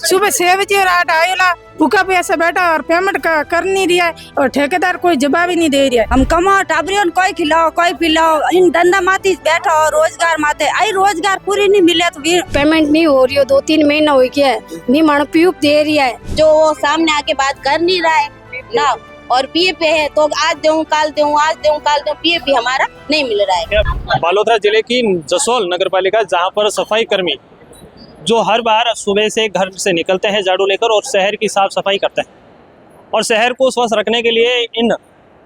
सुबह 6 बजे रात आयोला भूखा प्यासा बैठा और पेमेंट कर नहीं रहा है और ठेकेदार कोई जवाब ही नहीं दे रहा है। हम कमाओ टाबरियों कोई खिलाओ कोई पिलाओ, इन धंधा माती बैठो रोजगार माते आई रोजगार पूरी नहीं मिले तो फिर पेमेंट नहीं हो रही है। 2-3 महीना हो गया है, नहीं मानो पीयूप दे रही है जो वो सामने आके बात कर नहीं रहा है ना, और पीए पे है तो आज दूं काल दूं आज दूं काल दूं, पीए भी हमारा नहीं मिल रहा है। बालोतरा जिले की जसोल नगर पालिका, जहाँ पर सफाई कर्मी जो हर बार सुबह से घर से निकलते हैं झाड़ू लेकर और शहर की साफ सफाई करते हैं और शहर को स्वस्थ रखने के लिए इन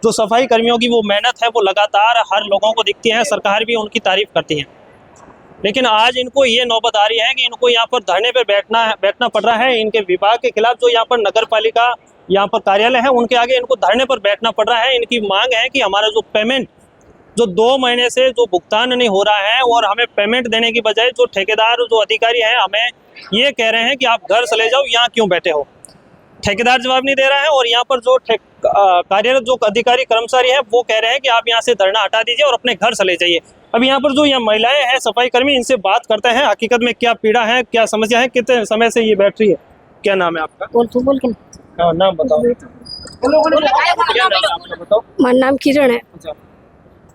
जो सफाई कर्मियों की वो मेहनत है वो लगातार हर लोगों को दिखती है, सरकार भी उनकी तारीफ करती है। लेकिन आज इनको ये नौबत आ रही है कि इनको यहाँ पर धरने पर बैठना पड़ रहा है। इनके विभाग के खिलाफ जो यहाँ पर नगर पालिका यहाँ पर कार्यालय है उनके आगे इनको धरने पर बैठना पड़ रहा है। इनकी मांग है कि हमारा जो पेमेंट जो 2 महीने से जो भुगतान नहीं हो रहा है और हमें पेमेंट देने की बजाय जो ठेकेदार जो अधिकारी हैं हमें ये कह रहे हैं कि आप घर चले जाओ, यहाँ क्यों बैठे हो। ठेकेदार जवाब नहीं दे रहा है और यहाँ पर जो कार्यरत जो अधिकारी कर्मचारी हैं वो कह रहे हैं कि आप यहाँ से धरना हटा दीजिए और अपने घर चले जाइए। अब यहाँ पर जो यहाँ महिलाएं हैं सफाई कर्मी, इनसे बात करते हैं हकीकत में क्या पीड़ा है, क्या समस्या है, कितने समय से ये बैठ रही है। क्या नाम है आपका? बोल के नाम बताओ। मेरा नाम किरण है।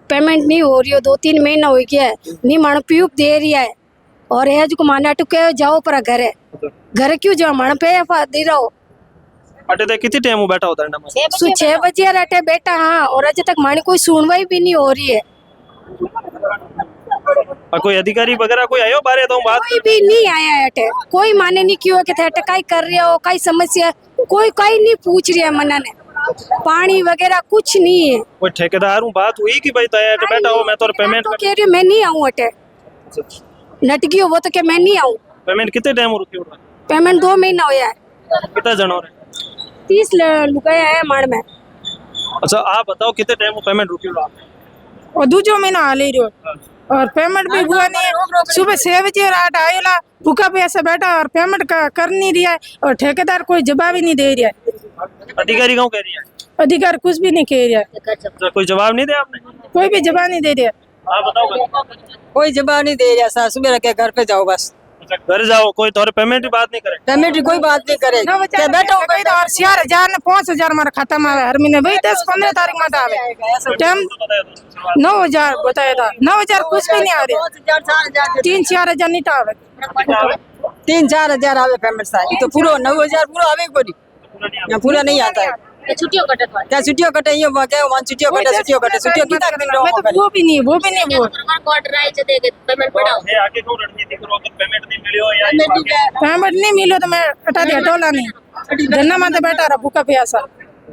पेमेंट नहीं हो रही है, 2-3 महीना हो गया है, नहीं मानो पीयूप दे रही है और है जो माना टुके जाओ पर घर क्यों जाओ मानो पे दे रहा हो। अटे तक कितनी टाइम हो बैठा होता है? 6 बजे अटे बैठा हाँ, और अजय तक मानी कोई सुनवाई भी नहीं हो रही है। और कोई अधिकारी वगैरह कोई आयो बारे तो बात कोई भी नहीं आया है अटे, कोई माने नहीं क्यों कि थे काई कर रहे हो, काई समस्या कोई नहीं पूछ रही है मना ने, पानी वगैरह कुछ नहीं है। कोई ठेकेदार हूँ बात हुई कि भाई तैयार बैठा हो मैं तो पेमेंट तो कह रही हूँ मैं नहीं आऊँ अटे, नटकी हो वो तो क्या मैं नहीं आऊँ। पेमेंट कितने टाइम रुकी? पेमेंट 2 महीना हो है। कितना जन हो रहे? 30 लुगाया है मार में। अच्छा आप बताओ कितने टाइम पेमेंट रुकी हो? और दूसरा महीना आ ले रही और पेमेंट भी हुआ नहीं है। सुबह 6 बजे रात आयोला भूखा प्यासा बैठा और पेमेंट कर नहीं रहा है और ठेकेदार कोई जवाब ही नहीं दे रहा है। अधिकारी क्यों कह रही है? अधिकारी कुछ भी नहीं कह रहा है। कोई जवाब नहीं दिया आपने? कोई भी जवाब नहीं दे रहा। आप बताओ। कोई जवाब नहीं दे रहा सर, सुबह रखे घर पे जाओ बस। घर जाओ, कोई तो पेमेंट की बात नहीं करे? पेमेंट की कोई बात नहीं करे, बैठो और 4,000 ने 5,000 हमारा खाता में आवे हर महीने, भाई 10-15 तारीख में आवे टाइम 9,000 बताया था। 9,000 कुछ भी नहीं आ रहे, 3-4,000 नहीं आवे, 3-4 आवे पेमेंट साहब तो पूरा 9,000 पूरा आवे कोई पूरा नहीं आता है। छुट्टियों कटे क्या छुट्टियों कटे ये क्या वन छुट्टियों कितना दिन रहो? वो भी नहीं वो क्वार्टर आए थे पेमेंट पड़ाओ ये आगे क्यों रणनीति करो? अगर पेमेंट नहीं मिली हो या पेमेंट नहीं मिलो तो मैं हटा दिया, टोला नहीं धरना माते बैठा रहा भूखा प्यासा।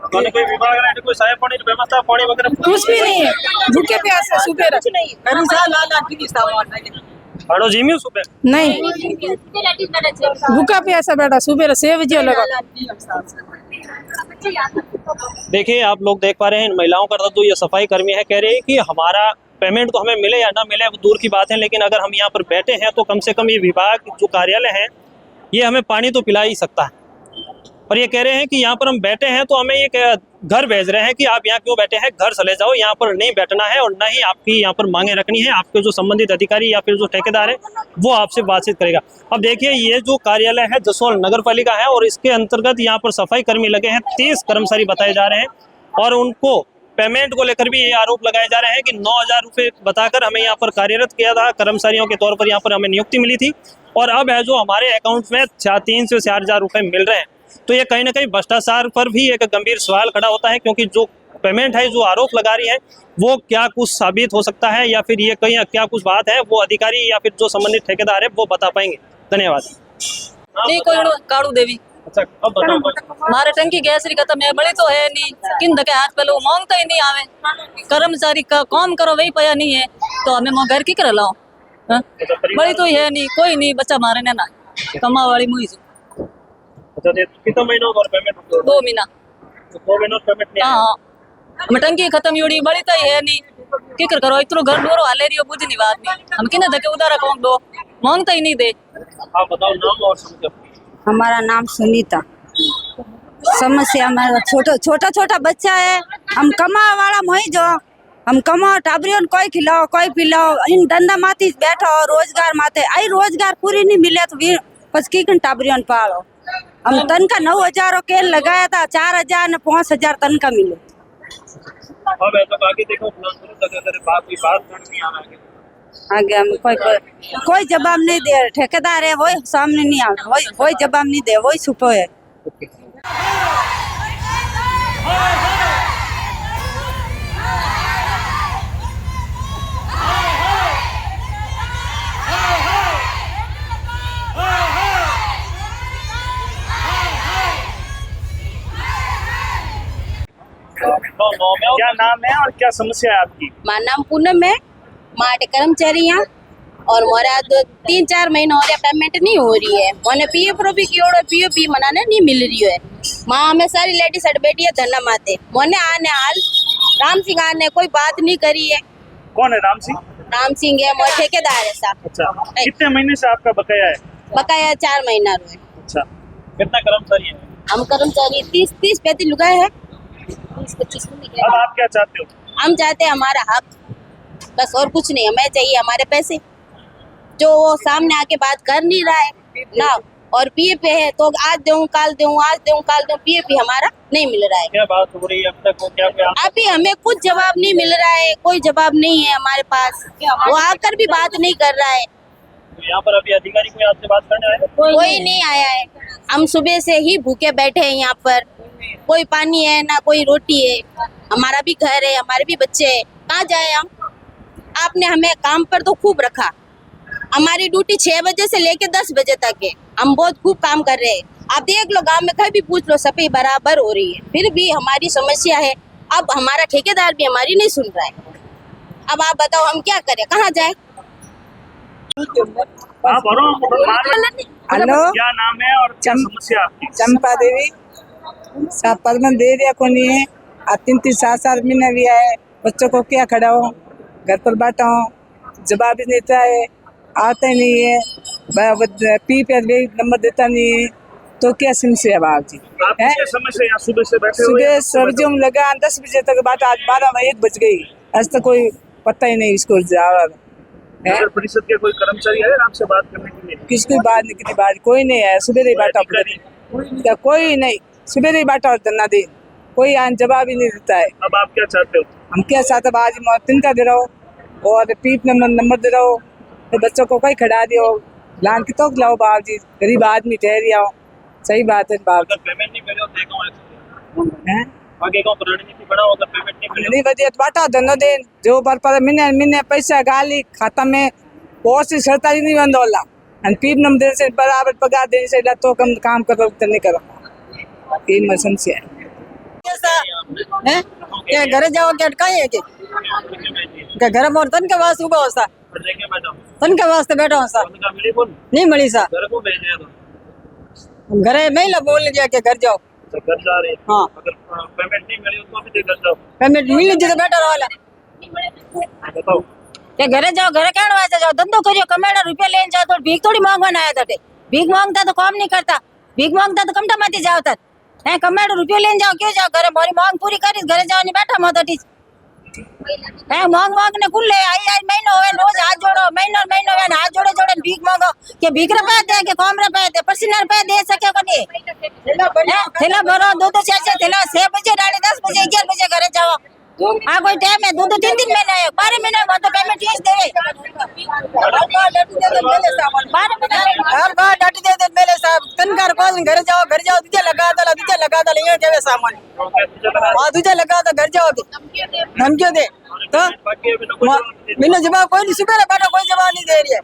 कोई विभाग रहे कोई साहेब पानी की व्यवस्था पानी वगैरह कुछ भी नहीं है, भूखे प्यासा सुबह हाड़ो जीमी सुबह नहीं भूखा प्यासा बैठा सुबह 6 बजे लगा। देखिए आप लोग देख पा रहे हैं इन महिलाओं का तो ये सफाई कर्मी है, कह रहे हैं कि हमारा पेमेंट तो हमें मिले या ना मिले वो दूर की बात है, लेकिन अगर हम यहाँ पर बैठे हैं तो कम से कम ये विभाग जो कार्यालय है ये हमें पानी तो पिला ही सकता है। और ये कह रहे हैं कि यहाँ पर हम बैठे हैं तो हमें ये घर भेज रहे हैं कि आप यहाँ क्यों बैठे हैं, घर चले जाओ, यहाँ पर नहीं बैठना है और ना ही आपकी यहाँ पर मांगे रखनी है। आपके जो संबंधित अधिकारी या फिर जो ठेकेदार है वो आपसे बातचीत करेगा। अब देखिए ये जो कार्यालय है जसोल नगर पालिका है और इसके अंतर्गत यहाँ पर सफाई कर्मी लगे हैं, 30 कर्मचारी बताए जा रहे हैं और उनको पेमेंट को लेकर भी ये आरोप लगाए जा रहे हैं कि 9,000 रुपये बताकर हमें यहाँ पर कार्यरत किया था, कर्मचारियों के तौर पर यहाँ पर हमें नियुक्ति मिली थी और अब है जो हमारे अकाउंट में 3 से 4,000 रुपये मिल रहे हैं। तो ये कहीं ना कहीं भ्रष्टाचार पर भी एक गंभीर सवाल खड़ा होता है, क्योंकि जो पेमेंट है जो आरोप लगा रही है वो क्या कुछ साबित हो सकता है या फिर ये कहीं क्या कुछ बात है वो अधिकारी या फिर जो संबंधित ठेकेदार है वो बता पाएंगे। धन्यवाद। नहीं कोई काड़ू देवी। अच्छा अब बताओ। मारे टंकी गैस री खत्म है, बड़ी तो है नहीं, किन धके हाथ पे लो मांगता ही नहीं आवे, कर्मचारी का काम करो वही पया नहीं है तो हमें मैं घर की कर लाओ। बड़ी तो है नहीं, कोई नहीं, बच्चा मारे ने ना कमा वाली मुई। कितना महीना हो पेमेंट? 2 महीना। 2 महीना पेमेंट नहीं? हाँ हम टंकी खत्म योड़ी, बड़ी तो है नहीं, की करो इतरो घर डोरो हाले रही हो, बुझ नहीं बात नहीं, हम किने धके उधार कौन दो मांगता ही नहीं दे। आप बताओ नाम और समझो। हमारा नाम सुनीता। समस्या हमारा छोटा बच्चा है, हम कमा वाला मोही जो हम कमाओ टाबरियों कोई खिलाओ कोई पिलाओ, इन धंधा माती बैठो रोजगार माते आई रोजगार पूरी नहीं मिले तो फिर बस की टाबरियों पालो। हम तनका 9,000 के लगाया था, 4,000 ने 5,000 तनका मिले। अब ऐसा बाकी देखो अगर बात नहीं आ रहा है आगे हम कोई जवाब नहीं दे रहे। ठेकेदार है वही सामने नहीं आ रहा, वही जवाब नहीं दे, वही छुपो है। क्या नाम है और क्या समस्या है आपकी? मारा नाम पूनम है, माटे कर्मचारी यहाँ और मोरा 3-4 महीना हो रहा पेमेंट नहीं हो रही है। मैंने पीएफ रो भी किया, पीओपी मनाने नहीं मिल रही है। माँ हमें सारी लेडीज अड बैठी है धरना माते। मैंने आने हाल राम सिंह आने कोई बात नहीं करी है। कौन है राम सिंह? राम सिंह है मोर ठेकेदार है साहब। अच्छा, कितने महीने से आपका बकाया है? बकाया 4 महीना रो है। अच्छा, कितना कर्मचारी है? हम कर्मचारी 30-35 लुगाए है। 20-25 अब आप क्या चाहते हो? हम चाहते हैं हमारा हक, बस और कुछ नहीं। हमें चाहिए हमारे पैसे, जो वो सामने आके बात कर नहीं रहा है ना। और पीए पे है तो आज दूं काल दूं, आज दूं काल दूं, पीए पे हमारा नहीं मिल रहा है। क्या बात हो रही है अब तक? क्या अभी हमें कुछ जवाब नहीं मिल रहा है, कोई जवाब नहीं है हमारे पास। वो आकर भी बात नहीं कर रहा है। यहाँ पर अभी अधिकारी कोई आपसे बात करने आया? कोई नहीं आया है। हम सुबह से ही भूखे बैठे हैं यहाँ पर। कोई पानी है ना कोई रोटी है। हमारा भी घर है, हमारे भी बच्चे हैं, कहाँ जाए हम? आपने हमें काम पर तो खूब रखा। हमारी ड्यूटी 6 बजे से लेके 10 बजे तक है। हम बहुत खूब काम कर रहे हैं। आप देख लो, गांव में कहीं भी पूछ लो, सफाई बराबर हो रही है। फिर भी हमारी समस्या है। अब हमारा ठेकेदार भी हमारी नहीं सुन रहा है। अब आप बताओ हम क्या करें, कहाँ जाए? हेलो, क्या नाम है और क्या समस्या आपकी? चंपा देवी साहब परमन दे दिया को नहीं है। 3-7 महीने भी आए, बच्चों को क्या खड़ा हो, घर पर बैठा हो, जवाब ही देता है, आता ही नहीं है, पी पे नंबर देता नहीं है। तो क्या समस्या बाप जी? आप क्या समस्या? यहाँ सुबह से बैठे हुए सुबह हैं? सब्जियों में लगा 10 बजे तक बात, आज 12-1 बज गई, आज तक कोई पता ही नहीं इसको। नगर परिषद के कोई कर्मचारी आए आपसे बात करने के लिए? किसकी बात नहीं, कितनी बात, कोई नहीं है। सुबह ही बैठा क्या, कोई नहीं, सुबह ही बैठा होता ना दिन, कोई आन जवाब ही नहीं देता है। अब आप क्या चाहते हो? हम क्या चाहते हैं, आज तिनका दे रहा हो और पीप नंबर दे रहा हो, तो बच्चों को कहीं खड़ा दियो, लान की तो लाओ बाप जी, गरीब आदमी ठहर आओ। सही बात है बाप अगर पेमेंट नहीं मिले तो देखो हैं, आगे कौन रणनीति बढ़ाओ। अगर पेमेंट नहीं मिले नहीं बजे बाटा धनो दिन जो पर महीने पैसा गाली खाता में बहुत सी सरकारी नहीं बंद होला। पीप नंबर देने से बराबर पगार देने से तो कम काम करो तो नहीं करो। ये समस्या है। क्या घर जाओ क्या अटकाई है क्या घर में तन के वास्ते उगा होता, तन के वास्ते बैठा हो सा नहीं मिली सा। घर को भेज रहे घरे महिला बोल गया कि घर जाओ। तो घर जा रहे हैं। हाँ, अगर पेमेंट नहीं मिली तो भी घर जाओ। पेमेंट मिली जी तो बैठा रहो। बताओ क्या घरे जाओ, घरे कहने वास्ते जाओ, धंधो करियो, कमाड़ा रुपया लेने जाओ। तो भीख थोड़ी मांगवाना आया था, भीख मांगता तो काम नहीं करता, भीख मांगता तो कमटा माती जाओ तक है। कमाड़ा रुपया लेने जाओ, क्यों जाओ? घरे मोरी मांग पूरी करी, घरे जाओ नहीं बैठा मत है। मांग ने कुल ले आई महीनो होवे, रोज हाथ जोड़ो, महीनो होवे, हाथ जोड़े जोड़े भीख मांगो। के भीख रुपया दे के कम रुपया दे, पसीना रुपया दे सके कभी? थैला भरो, 2-4 थैला 6 बजे डाले, 10 बजे 11 बजे घरे जाओ। हाँ कोई टाइम है, 2-3 महीने 12 महीने में तो पेमेंट फीस देवे। हर बार डाटी दे दे मेरे साहब तनकार को घर जाओ तुझे लगा दला ये केवे सामान। हां तुझे लगा दो, घर जाओ धमकियों दे तो मैंने जवाब कोई नहीं, सुबह बैठा कोई जवाब नहीं दे रही है।